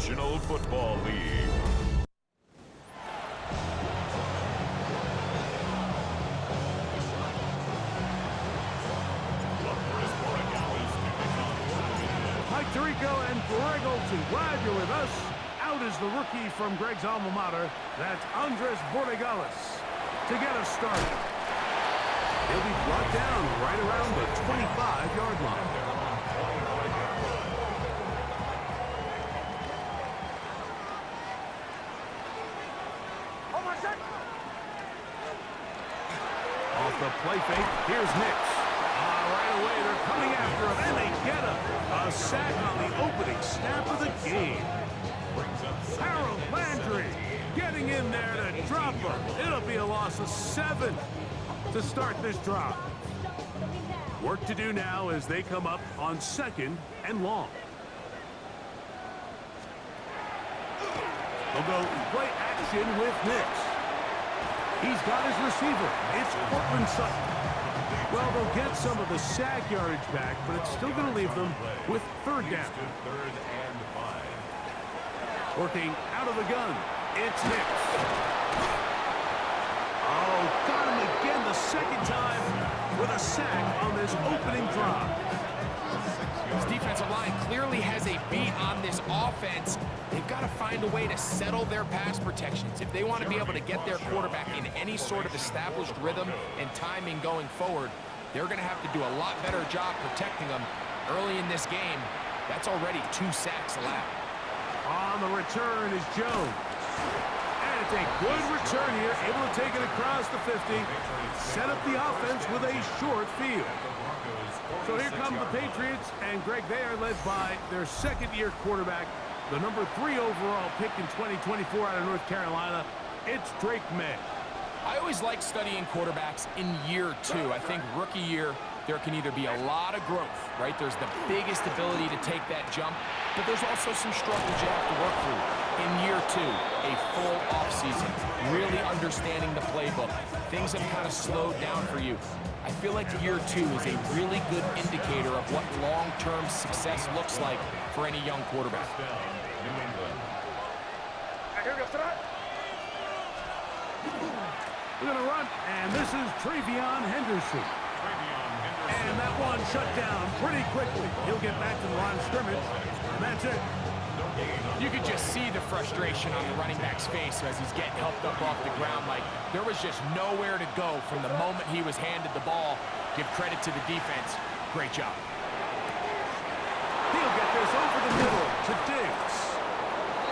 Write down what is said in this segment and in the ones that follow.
National Football League. Mike Tirico and Greg Olson, glad you're with us. Out is the rookie from Greg's alma mater. That's Andres Borregales to get us started. He'll be brought down right around the 25-yard line. Off the play fake, here's Nix. Right away, they're coming after him, and they get him. A sack on the opening snap of the game. Harold Landry getting in there to drop him. It'll be a loss of 7 to start this drive. Work to do now as they come up on 2nd and long. They'll go play action with Nix. He's got his receiver. It's Cortland Sutton. Well, they'll get some of the sack yardage back, but it's still going to leave them with 3rd down. Working out of the gun, it's Nix. Oh, got him again the 2nd time with a sack on this opening drive. This defensive line clearly has a beat on this offense. They've got to find a way to settle their pass protections. If they want to be able to get their quarterback in any sort of established rhythm and timing going forward, they're going to have to do a lot better job protecting them early in this game. That's already 2 sacks allowed. On the return is Jones. And it's a good return here, able to take it across the 50, set up the offense with a short field. So here come the Patriots, and Greg, they are led by their 2nd-year quarterback, the number 3 overall pick in 2024 out of North Carolina. It's Drake May. I always like studying quarterbacks in year 2. I think rookie year, there can either be a lot of growth, right? There's the biggest ability to take that jump, but there's also some struggles you have to work through. In year 2, a full offseason, really understanding the playbook. Things have kind of slowed down for you. I feel like year 2 is a really good indicator of what long-term success looks like for any young quarterback. We're going to run, and this is Travion Henderson. And that one shut down pretty quickly. He'll get back to the line of scrimmage, and that's it. You could just see the frustration on the running back's face as he's getting helped up off the ground. Like, there was just nowhere to go from the moment he was handed the ball. Give credit to the defense. Great job. He'll get this over the middle to Diggs.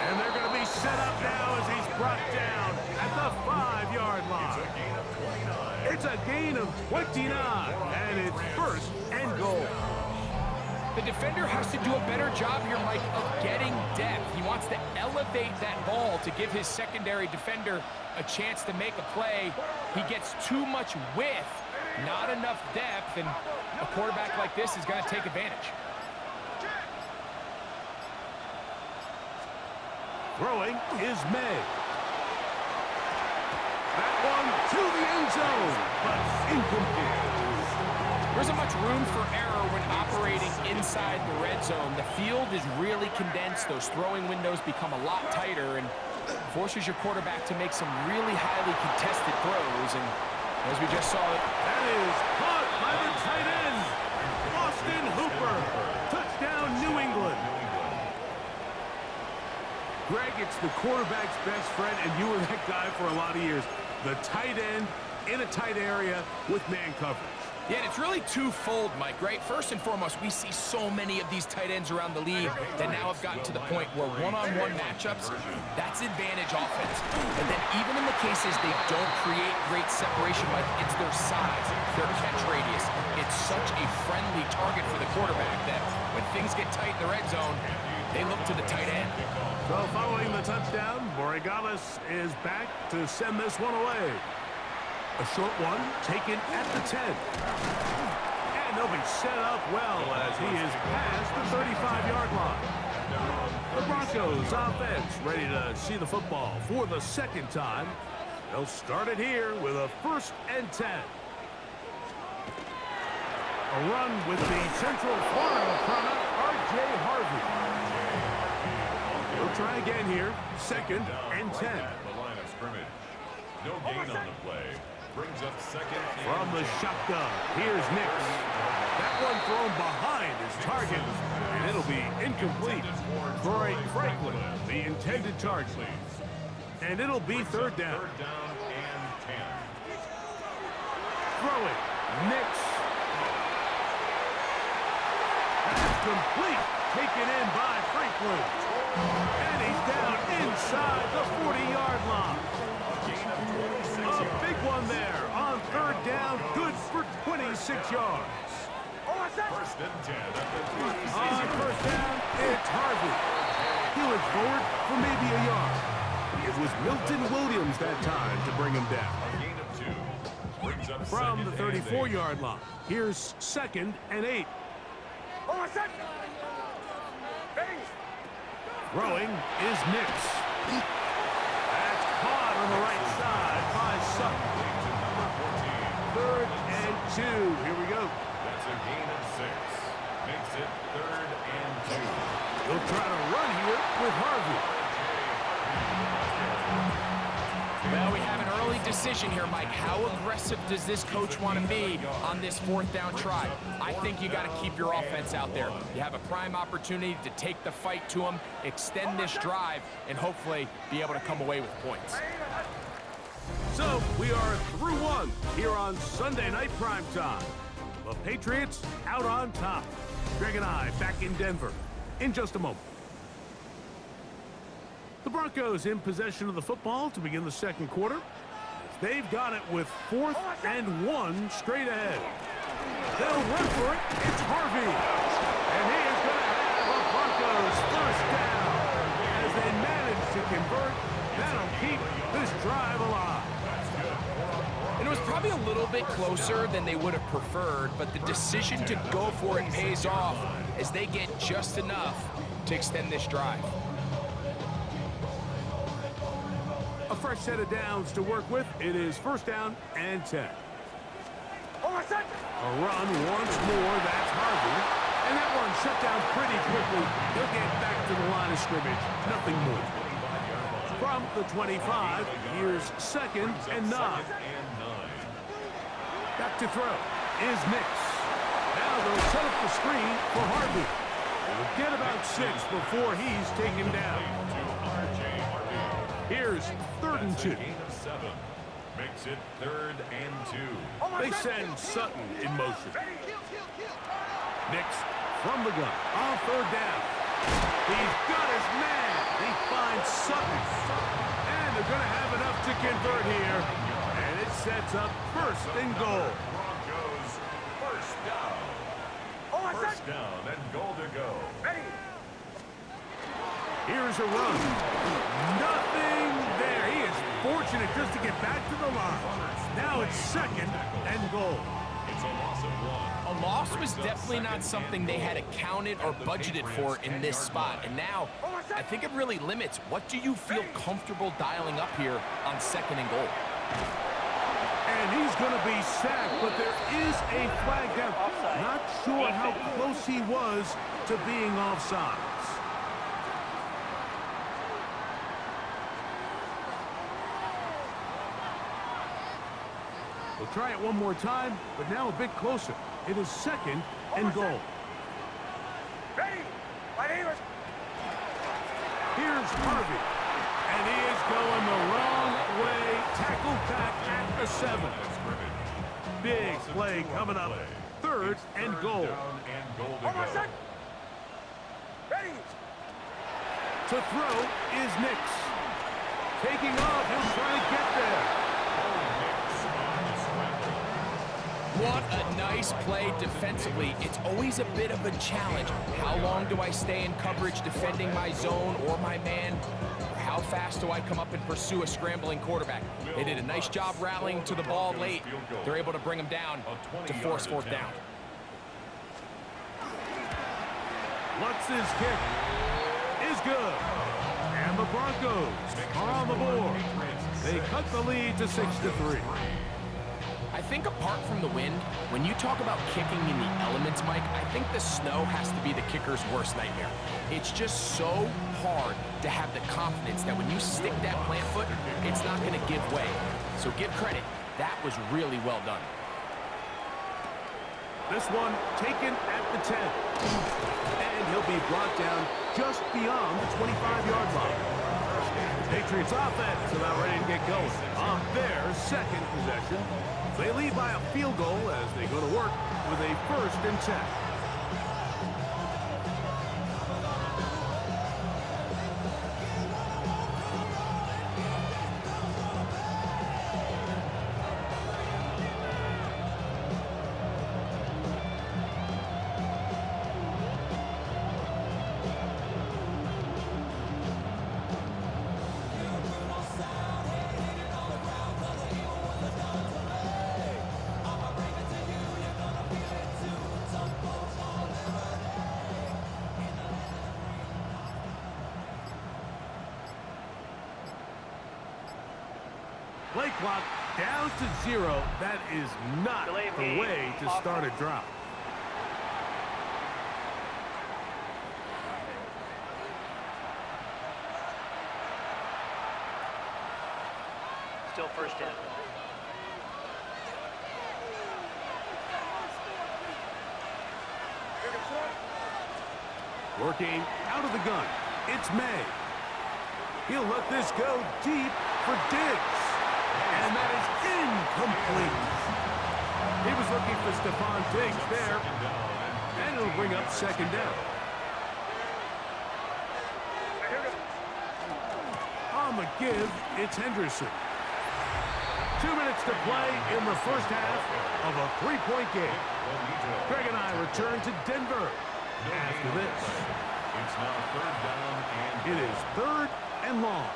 And they're going to be set up now as he's brought down at the 5-yard line. It's a gain of 29, and it's 1st and goal. The defender has to do a better job here, Mike, of getting depth. He wants to elevate that ball to give his secondary defender a chance to make a play. He gets too much width, not enough depth, and a quarterback like this is going to take advantage. Throwing is May. That one to the end zone, but incomplete. There isn't much room for error when operating inside the red zone. The field is really condensed. Those throwing windows become a lot tighter and forces your quarterback to make some really highly contested throws. And as we just saw, that is caught by the tight end, Austin Hooper. Touchdown, New England. Greg, it's the quarterback's best friend, and you were that guy for a lot of years. The tight end in a tight area with man coverage. Yeah, and it's really twofold, Mike, right? First and foremost, we see so many of these tight ends around the league that now have gotten to the point where one-on-one matchups, that's advantage offense. And then even in the cases they don't create great separation, Mike, it's their size, their catch radius. It's such a friendly target for the quarterback that when things get tight in the red zone, they look to the tight end. So following the touchdown, Borregales is back to send this one away. A short one taken at the 10. And they'll be set up well as he is past the 35-yard line. The Broncos offense ready to see the football for the 2nd time. They'll start it here with a 1st and 10. A run with the Central Florida product, R.J. Harvey. He'll try again here. Second and 10. At the line of scrimmage. No gain on the play. Brings up second. From the shotgun, here's Nix. That one thrown behind his target, and it'll be incomplete. Troy Franklin, the intended target. And it'll be third down. Third down and 10. Throw it. Nix. That's complete. Taken in by Franklin. And he's down inside the 40-yard line. A big one there on third down. Good for 26 yards. First and 10 at the On first down, it's Harvey. He went forward for maybe a yard. It was Milton Williams that time to bring him down. A gain of 2. Brings up From the second and 34-yard line, here's second and 8. Throwing is Nix. That's caught on the right side by Sutton. Third and 2. Here we go. That's a gain of 6. Makes it third and 2. He'll try to run here with Harvey. Well, we have an early decision here, Mike. How aggressive does this coach want to be on this fourth down try? I think you got to keep your offense out there. You have a prime opportunity to take the fight to them, extend this drive, and hopefully be able to come away with points. So we are through one here on Sunday Night Primetime. The Patriots out on top. Greg and I back in Denver in just a moment. The Broncos in possession of the football to begin the second quarter. They've got it with 4th and 1 straight ahead. They'll run for it. It's Harvey. And he is going to have a Broncos first down. As they manage to convert, that'll keep this drive alive. And it was probably a little bit closer than they would have preferred, but the decision to go for it pays off as they get just enough to extend this drive. A fresh set of downs to work with. It is first down and 10. A run once more. That's Harvey. And that one shut down pretty quickly. He'll get back to the line of scrimmage. Nothing more. From the 25, here's second and 9. Back to throw is Nix. Now they'll set up the screen for Harvey. He'll get about 6 before he's taken down. Here's third and 2. Makes it third and 2. They send Sutton in motion. Nix from the gun on third down. He's got his man. He finds Sutton. And they're going to have enough to convert here. And it sets up first and goal. Broncos first down. First down and goal to go. Here's a run. Nothing there. He is fortunate just to get back to the line. Now it's second and goal. It's a loss of 1. A loss was definitely not something they had accounted or budgeted for in this spot. And now, I think it really limits what do you feel comfortable dialing up here on second and goal. And he's going to be sacked, but there is a flag down. Not sure how close he was to being offsides. We'll try it one more time, but now a bit closer. It is second and goal. Here's Harvey. And he is going the wrong way. Tackled back at the 7. Big play coming up. Third and goal. To throw is Nix. Taking off, he'll try to get there. What a nice play defensively. It's always a bit of a challenge. How long do I stay in coverage defending my zone or my man? How fast do I come up and pursue a scrambling quarterback? They did a nice job rallying to the ball late. They're able to bring him down to force fourth down. Lutz's kick is good. And the Broncos are on the board. They cut the lead to 6-3. I I think apart from the wind, when you talk about kicking in the elements, Mike, I think the snow has to be the kicker's worst nightmare. It's just so hard to have the confidence that when you stick that plant foot, it's not going to give way. So give credit. That was really well done. This one taken at the 10. And he'll be brought down just beyond the 25-yard line. Patriots offense about ready to get going on their second possession. They lead by a field goal as they go to work with a 1st and 10. Play clock down to 0. That is not the way to start a drive. Still 1st down. Working out of the gun. It's May. He'll let this go deep for Diggs. And that is incomplete. He was looking for Stephon Diggs there. And it'll bring up 2nd down. On the give, it's Henderson. 2 minutes to play in the 1st half of a 3-point game. Greg and I return to Denver after this. It's now 3rd down and It is 3rd and long.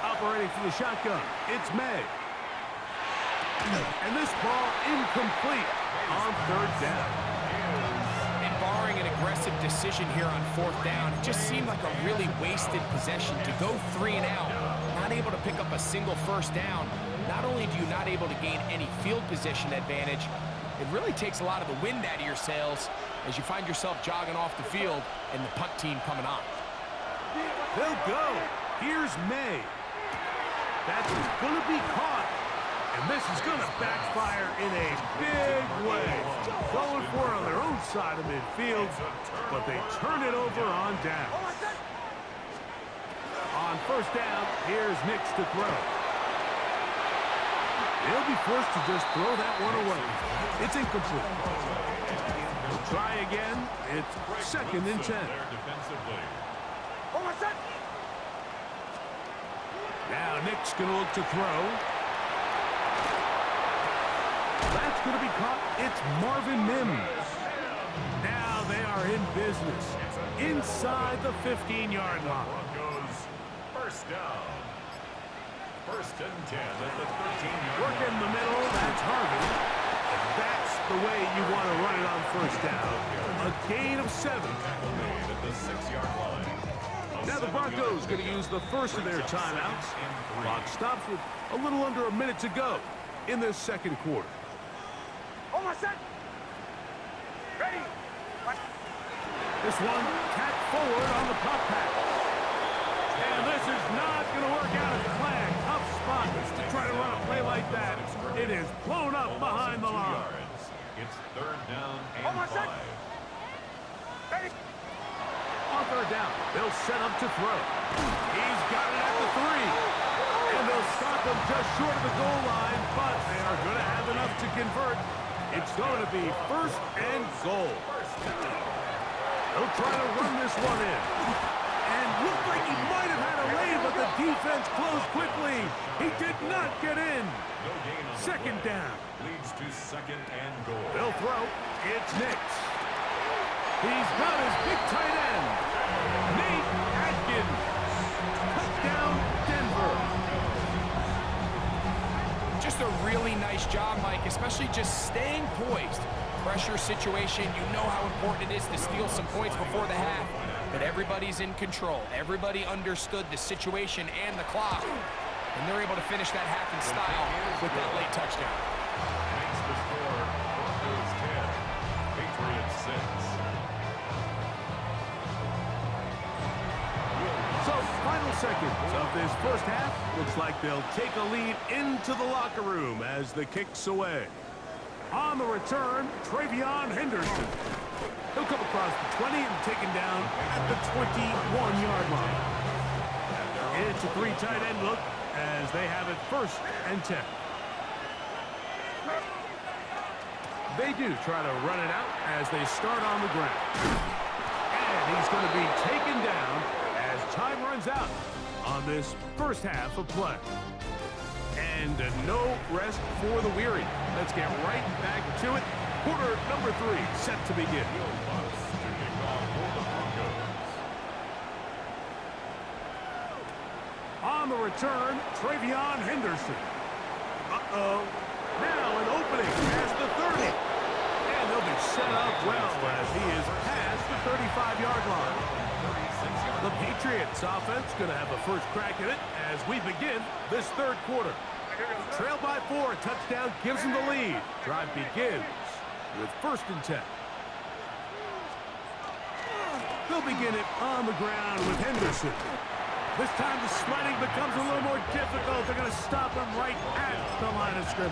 Operating for the shotgun, it's May. And this ball incomplete on 3rd down. And barring an aggressive decision here on 4th down, it just seemed like a really wasted possession to go 3 and out, not able to pick up a single 1st down. Not only do you not able to gain any field position advantage, it really takes a lot of the wind out of your sails as you find yourself jogging off the field and the punt team coming on. They'll go. Here's May. That's going to be caught. And this is going to backfire in a big way. Going for it on their own side of midfield, but they turn it over on down. On 1st down, here's Nix to throw. They'll be forced to just throw that one away. It's incomplete. They'll try again. It's 2nd and 10. Now Nick's going to look to throw. That's going to be caught. It's Marvin Mims. Now they are in business inside the 15-yard line. Broncos 1st down. 1st and 10 at the 13-yard Work in the middle. That's Harvey. And that's the way you want to run it on 1st down. A gain of 7. At the 6-yard line. Now the Broncos going to use the first of their timeouts. Clock stops with a little under a minute to go in this 2nd quarter. Almost set. Ready. This one tapped forward on the pop pack. And this is not going to work out as planned. Tough spot to try to run a play like that. It is blown up behind the line. It's 3rd down and 5. Ready. On 3rd down, they'll set up to throw. He's got it at the 3. And they'll stop him just short of the goal line, but they are going to have enough to convert. It's going to be 1st and goal. They'll try to run this one in. And looked like he might have had a lead, but the defense closed quickly. He did not get in. 2nd down. Leads to 2nd and goal. They'll throw. It's Nix. He's got his big tight end, Nate Atkins. Touchdown, Denver. Just a really nice job, Mike, especially just staying poised pressure situation. You know how important it is to steal some points before the half. But everybody's in control. Everybody understood the situation and the clock. And they're able to finish that half in style with that late touchdown. Makes the score Broncos 10, Patriots 6. So, final seconds of this first half. Looks like they'll take a lead into the locker room as the kick's away. On the return, Travion Henderson. He'll come across the 20 and taken down at the 21-yard line. It's a three tight end look as they have it 1st and 10. They do try to run it out as they start on the ground. And he's going to be taken down as time runs out on this first half of play. And no rest for the weary. Let's get right back to it. Quarter number 3 set to begin. On the return, Travion Henderson. Now an opening past the 30. And they'll be set up well as he is past the 35-yard line. The Patriots offense going to have a first crack at it as we begin this third quarter. Trailed by 4, a touchdown gives them the lead. Drive begins with 1st and 10. They'll begin it on the ground with Henderson. This time the sledding becomes a little more difficult. They're going to stop him right at the line of scrimmage.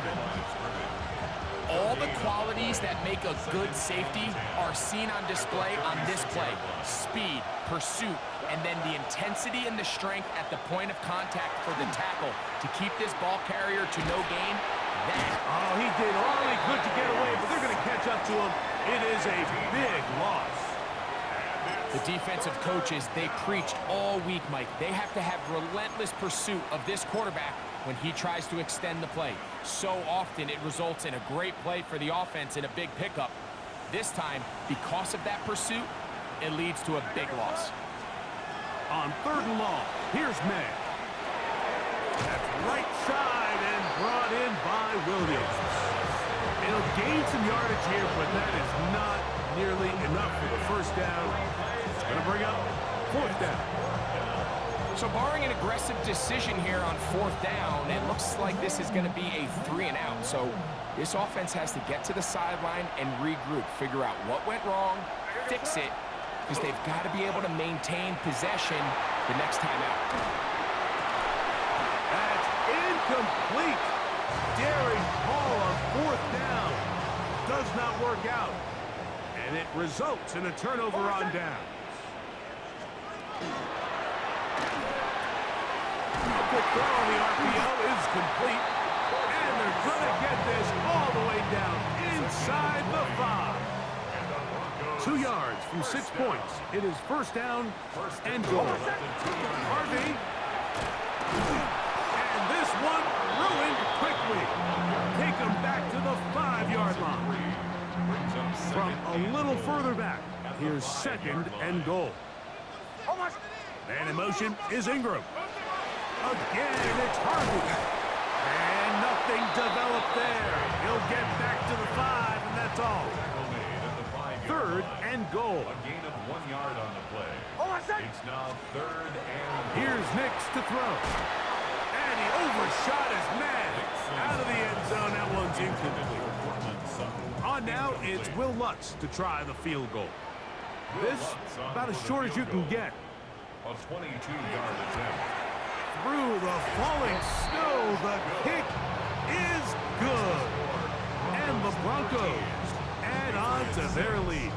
All the qualities that make a good safety are seen on display on this play. Speed, pursuit, and then the intensity and the strength at the point of contact for the tackle to keep this ball carrier to no gain. Oh, he did all he could to get away, but they're going to catch up to him. It is a big loss. The defensive coaches, they preached all week, Mike. They have to have relentless pursuit of this quarterback when he tries to extend the play. So often it results in a great play for the offense and a big pickup. This time, because of that pursuit, it leads to a big loss. On 3rd and long, here's May. That's right side and brought in by Williams. It'll gain some yardage here, but that is not nearly enough for the first down. It's going to bring up 4th down. So barring an aggressive decision here on 4th down, it looks like this is going to be a 3-and-out. So this offense has to get to the sideline and regroup, figure out what went wrong, fix it, because they've got to be able to maintain possession the next time out. That's incomplete. Daring call on 4th down. Does not work out. And it results in a turnover on down. A good throw on the RPO is complete. And they're going to get this all the way down inside the 5. 2 yards from 6 points. It is 1st down and goal. Harvey. And this one ruined quickly. Take them back to the 5-yard line. From a little further back, here's 2nd and goal. Man in motion is Ingram. Again, it's Harvey. And nothing developed there. He'll get back to the 5, and that's all. 3rd and goal. A gain of 1 yard on the play. It's now 3rd and... Here's Nix to throw. And he overshot his man. Out of the end zone, that one's incomplete. On now, it's Will Lutz to try the field goal. This, about as short as you can get. A 22-yard attempt. Through the falling snow, the kick is good. And the Broncos add on to their lead.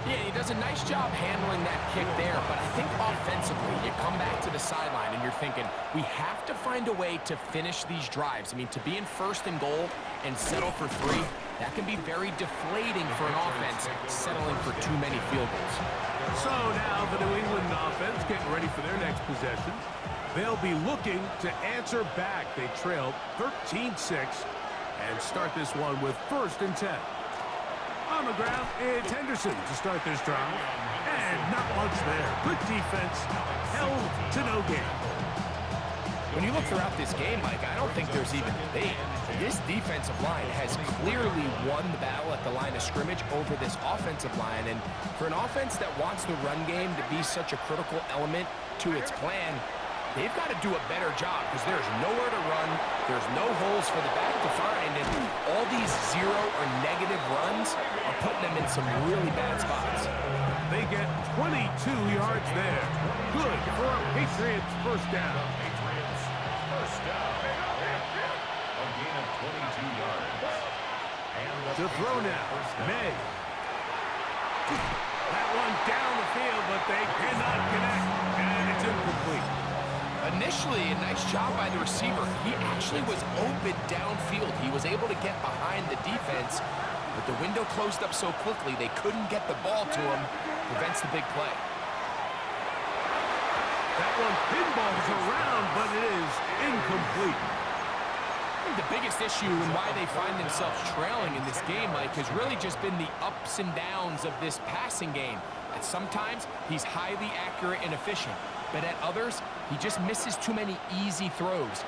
Yeah, he does a nice job handling that kick there, but I think offensively, you come back to the sideline and you're thinking, we have to find a way to finish these drives. I mean, to be in 1st and goal and settle for 3, that can be very deflating for an offense settling for too many field goals. So now the New England offense getting ready for their next possession. They'll be looking to answer back. They trailed 13-6 and start this one with 1st and 10. On the ground, it's Henderson to start this drive. And not much there. Good defense, held to no gain. When you look throughout this game, Mike, I don't think there's even debate. This defensive line has clearly won the battle at the line of scrimmage over this offensive line. And for an offense that wants the run game to be such a critical element to its plan, they've got to do a better job because there's nowhere to run, there's no holes for the back to find, and all these zero or negative runs are putting them in some really bad spots. They get 22 yards there. Good for a Patriots first down. Patriots first down. A gain of 22 yards. And the To throw now, first down. May. That one down the field, but they cannot connect, and it's incomplete. Initially, a nice job by the receiver. He actually was open downfield. He was able to get behind the defense, but the window closed up so quickly they couldn't get the ball to him. Prevents the big play. That one pinballs around, but it is incomplete. I think the biggest issue and why they find themselves trailing in this game, Mike, has really just been the ups and downs of this passing game. At sometimes, he's highly accurate and efficient, but at others, he just misses too many easy throws.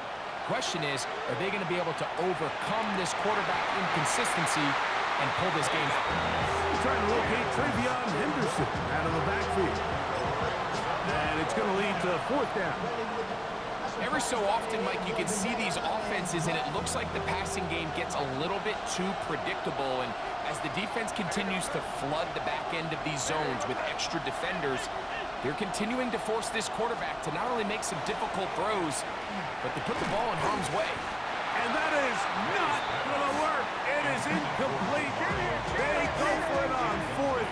Question is, are they going to be able to overcome this quarterback inconsistency and pull this game out? Trying to locate Travion Henderson out of the backfield. And it's going to lead to fourth down. Every so often, Mike, you can see these offenses, and it looks like the passing game gets a little bit too predictable. And as the defense continues to flood the back end of these zones with extra defenders, they're continuing to force this quarterback to not only make some difficult throws, but they put the ball in harm's way. And that is not going to work. It is incomplete. They go for it on fourth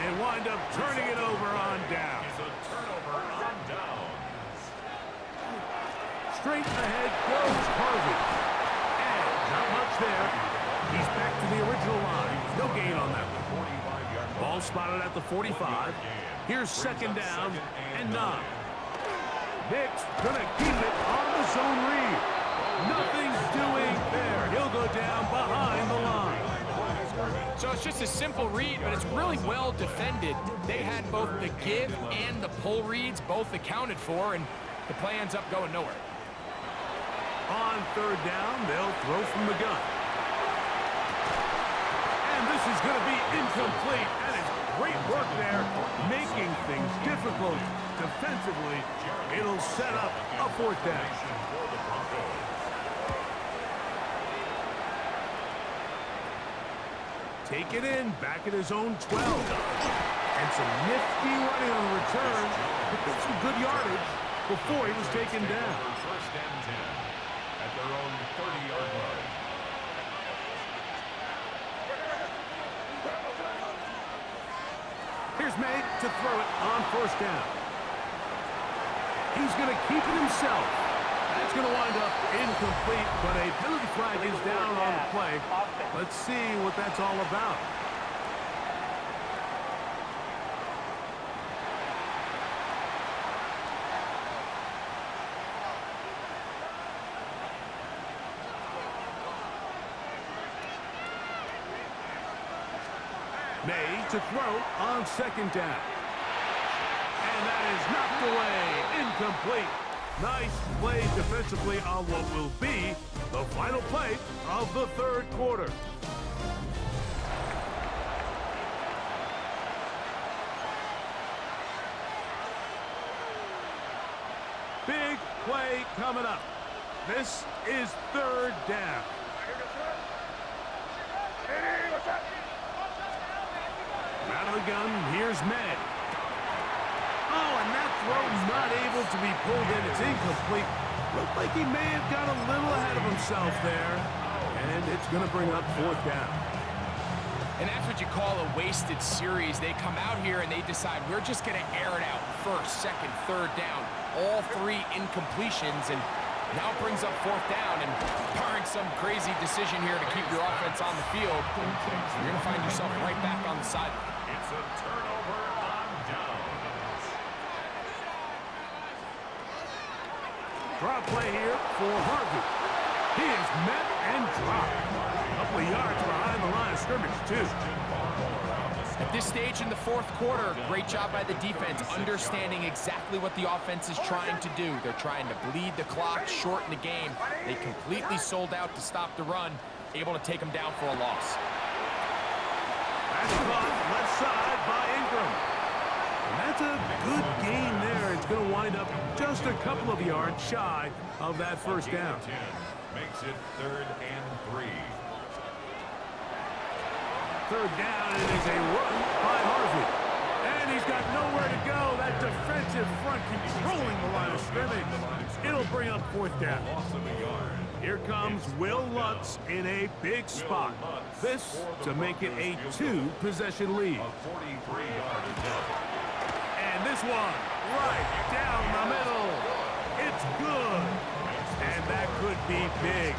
and wind up turning it over on down. It's a turnover on downs. Straight ahead goes Harvey. And not much there. He's back to the original line. No gain on that one. 45-yard Ball spotted at the 45. Here's second down and 9. Nick's going to keep it on the zone read. Nothing's doing there. He'll go down behind the line. So it's just a simple read, but it's really well defended. They had both the give and the pull reads both accounted for, and the play ends up going nowhere. On third down, they'll throw from the gun. And this is going to be incomplete. That is great work there, making things difficult defensively. It'll set up a fourth down. Take it in, back at his own 12. And some nifty running on the return. Picked up some good yardage before he was taken down. First and 10 at their own 30-yard line. Here's May to throw it on first down. He's going to keep it himself. That's going to wind up incomplete, but a penalty flag is down on the play. Let's see what that's all about. May to throw on second down. And that is knocked away, incomplete. Nice play defensively on what will be the final play of the third quarter. Big play coming up. This is third down. Out of the gun, here's May. Oh, and that throw not able to be pulled in. It's incomplete. Looked like he may have got a little ahead of himself there. And it's going to bring up fourth down. And that's what you call a wasted series. They come out here and they decide we're just going to air it out. First, second, third down. All three incompletions. And now it brings up fourth down. And barring some crazy decision here to keep your offense on the field, you're going to find yourself right back on the sideline. It's a turnover on downs. Drop play here for Harvey. He is met and dropped. A couple of yards behind the line of scrimmage, too. At this stage in the fourth quarter, great job by the defense, understanding exactly what the offense is trying to do. They're trying to bleed the clock, shorten the game. They completely sold out to stop the run, able to take them down for a loss. That's caught left side by Ingram. And that's a good gain there. It's going to wind up just a couple of yards shy of that first down. Makes it 3rd and 3. Third down, it is a run by Harvey. And he's got nowhere to go. That defensive front controlling the line of scrimmage. It'll bring up 4th down. Here comes Will Lutz in a big spot. This to make it a 2-possession lead. And this one right down the middle. It's good. And that could be big.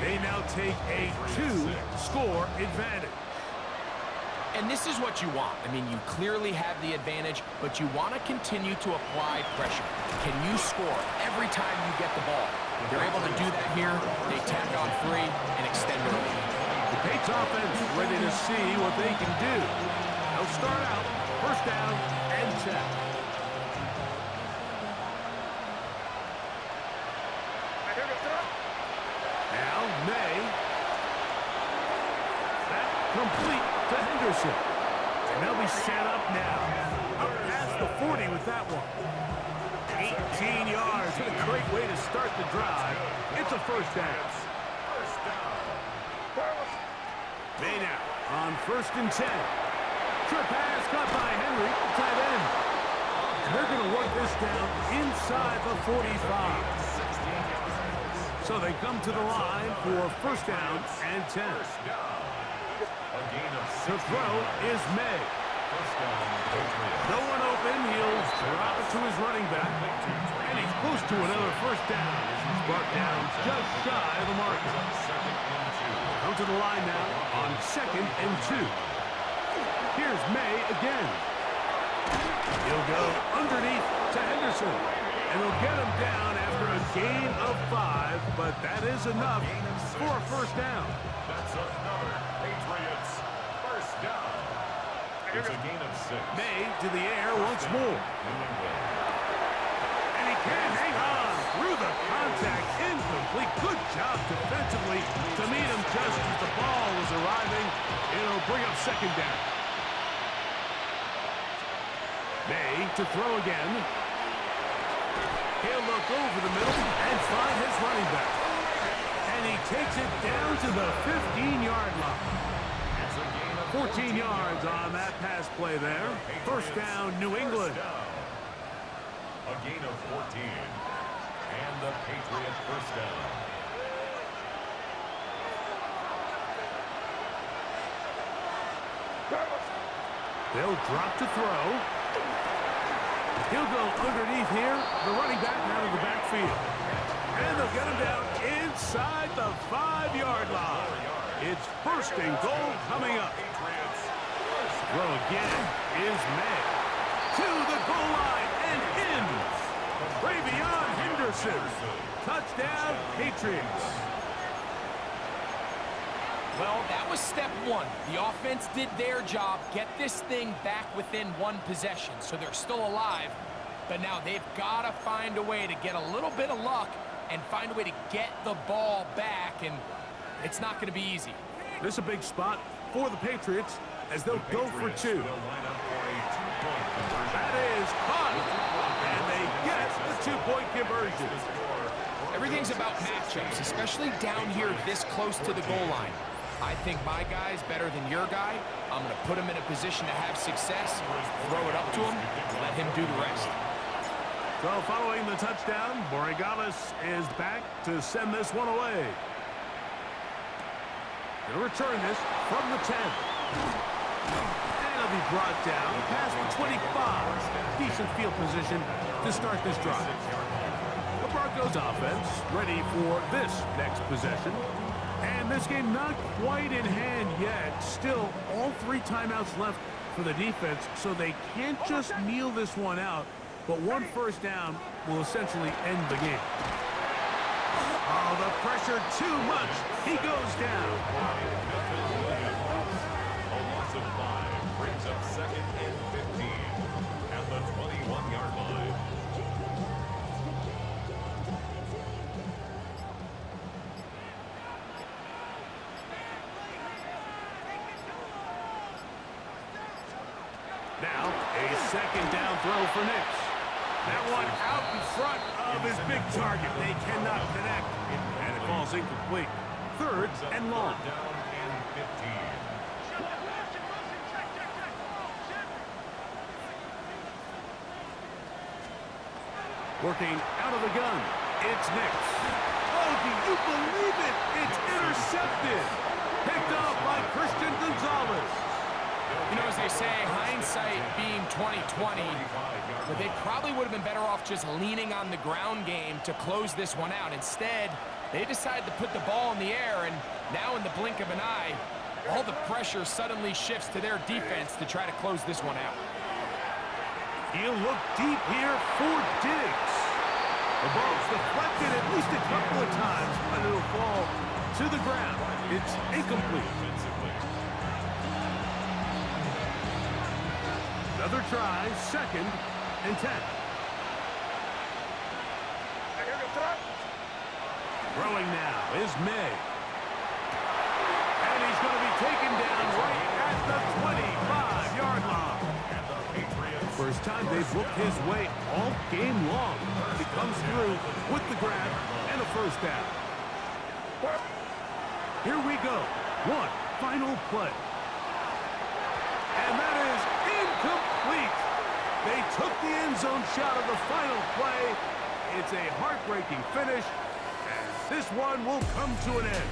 They now take a 2-score advantage. And this is what you want. I mean, you clearly have the advantage, but you want to continue to apply pressure. Can you score every time you get the ball? They're able to do that here. They tack on 3 and extend it. The Patriots offense ready to see what they can do. They'll start out 1st down and 10. Now May. That complete to Henderson. And they'll be set up now. Up past the 40 with that one. 18 yards. What a great way to start the drive. It's a 1st down. May now on 1st and 10. Trip pass caught by Henry, tight end. And they're going to work this down inside the 45. So they come to the line for 1st down and 10. To throw is May. No one open. He'll drop it to his running back. And he's close to another 1st down. He's brought down just shy of the marker. Come to the line now on 2nd and 2. Here's May again. He'll go underneath to Henderson. And he'll get him down after a gain of 5, but that is enough for a 1st down. That's another Patriots 1st down. It's a gain of 6. May to the air once more. And he can't hang on through the contact. Incomplete. Good job defensively to meet him just as the ball was arriving. It'll bring up 2nd down. May to throw again. He'll look over the middle and find his running back. And he takes it down to the 15-yard line. 14 yards on that pass play there. 1st down, New England. A gain of 14. And the Patriot 1st down. They'll drop to throw. He'll go underneath here. The running back out of the backfield. And they'll get him down inside the 5-yard line. It's 1st and goal coming up. Throw again is May. To the goal line and in. Ravion Henderson. Touchdown, Patriots. Well, that was step 1. The offense did their job, get this thing back within 1 possession, so they're still alive. But now they've got to find a way to get a little bit of luck and find a way to get the ball back, and it's not going to be easy. This is a big spot for the Patriots as they'll go for 2. That is caught, and they get the 2-point conversion. Everything's about matchups, especially down here this close to the goal line. I think my guy's better than your guy. I'm going to put him in a position to have success, throw it up to him, let him do the rest. So following the touchdown, Borregales is back to send this one away. Going to return this from the 10. And it'll be brought down past the 25. Decent field position to start this drive. The Broncos offense ready for this next possession. And this game not quite in hand yet. Still, all 3 timeouts left for the defense, so they can't just kneel this one out. But 1 1st down will essentially end the game. Oh, the pressure too much. He goes down. A loss of 5 brings up Now, a second down throw for Nix. That one out in front of his big target. They cannot connect, and it falls incomplete. Third and long. Down and 15. Working out of the gun. It's Nix. Oh, do you believe it? It's intercepted. Picked off by Christian Gonzalez. You know, as they say, hindsight being 20/20, but they probably would have been better off just leaning on the ground game to close this one out. Instead, they decided to put the ball in the air, and now in the blink of an eye, all the pressure suddenly shifts to their defense to try to close this one out. He'll look deep here for Diggs. The ball's deflected at least a couple of times, but it'll fall to the ground. It's incomplete. Another try, second and 10. Throwing now is May. And he's going to be taken down right at the 25-yard line. First time they've looked his way all game long. He comes through with the grab and a first down. Here we go. One final play. And that is incomplete. They took the end zone shot of the final play. It's a heartbreaking finish, and this one will come to an end.